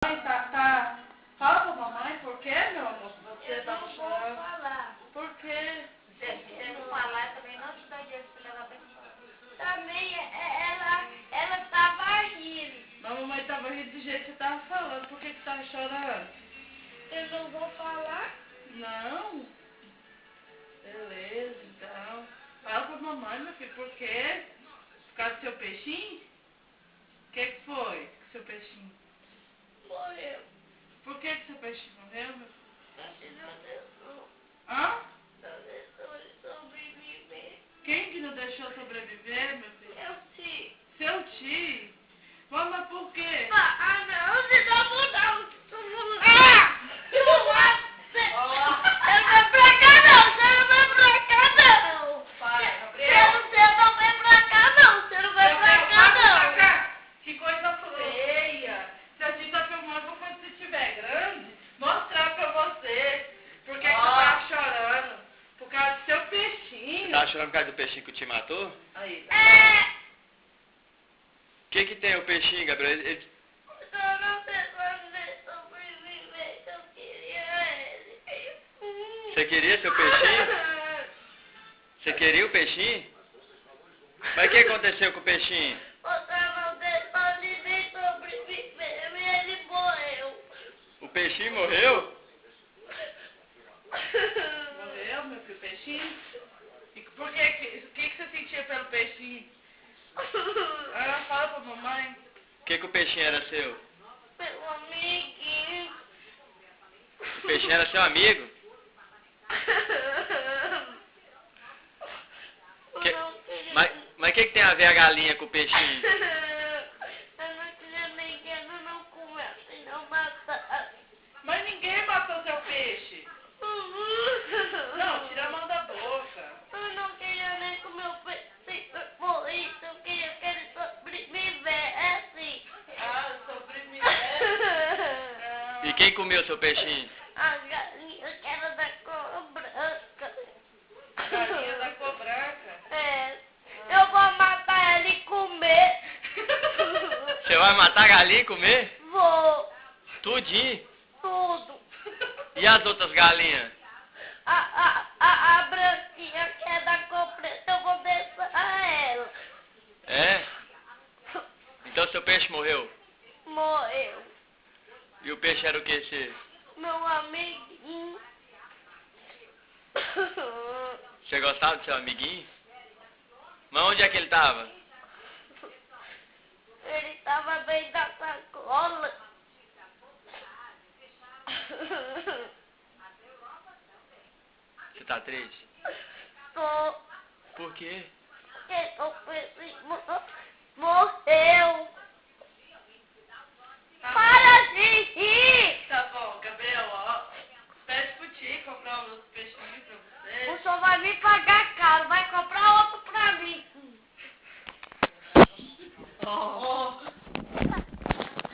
Fala pra mamãe, por que, meu amor? Você tá chorando? Eu não vou falar. Por quê? Se você não falar, também não te dá dinheiro pra você levar pra escola. Também ela tava rindo. Mas a mamãe tava rindo do jeito que você tava falando. Por que que tava chorando? Eu não vou falar. Não? Beleza, então. Fala pra mamãe, meu filho, por quê? Por causa do seu peixinho? O que que foi com seu peixinho? Morreu. Por que que seu peixinho morreu, meu filho? Você não deixou. Hã? Não deixou ele sobreviver. Quem que não deixou sobreviver, meu filho? Eu sim. Seu tio? Mas por quê? Ah, não, você não vou dar o... Ah! Não vai... Você não vai pra cá, não. Você não vai pra cá, não. Pai, Gabriel. Você não vai pra cá, não. Você não vai pra cá, não. Que coisa feia. Se a gente tá filmando quando você estiver grande, mostrar pra você. Por que que você tá chorando? Por causa do seu peixinho. Você tava chorando por causa do peixinho que te matou? Aí. O que que tem o peixinho, Gabriel? Eu não sei sobreviver, eu queria ele. Você queria seu peixinho? Você queria o peixinho? Mas o que aconteceu com o peixinho? Você não deixou ninguém sobreviver, ele morreu. O peixinho morreu? Morreu, meu filho, peixinho? E por que você sentia pelo peixinho? Ah, fala pra mamãe. O que que o peixinho era seu? Meu amiguinho. O peixinho era seu amigo? Eu não queria... Mas o que que tem a ver a galinha com o peixinho? Eu não queria ninguém não comer, senão matar. Mas ninguém matou seu peixe. Não, tira a mão da boca. Eu não queria nem comer o peixe por isso, eu queria que ele sobrevivesse. Ah, sobrevivente. E quem comeu seu peixinho? A galinha que era da cor branca. Galinha da cor branca. É, eu vou matar ela e comer. Você vai matar a galinha e comer? Vou, Tudinho? tudo. E as outras galinhas? A branquinha que é da cor preta, eu vou deixar ela. É? Então seu peixe morreu? Morreu. E o peixe era o que, você? Meu amiguinho. Você gostava do seu amiguinho? Mas onde é que ele tava? Ele tava bem da sacola. Você tá triste? Tô. Por quê? Porque o peixe morreu. Para de rir! Tá bom, Gabriel, ó. Pede pro tio comprar os peixinhos pra você. O senhor vai me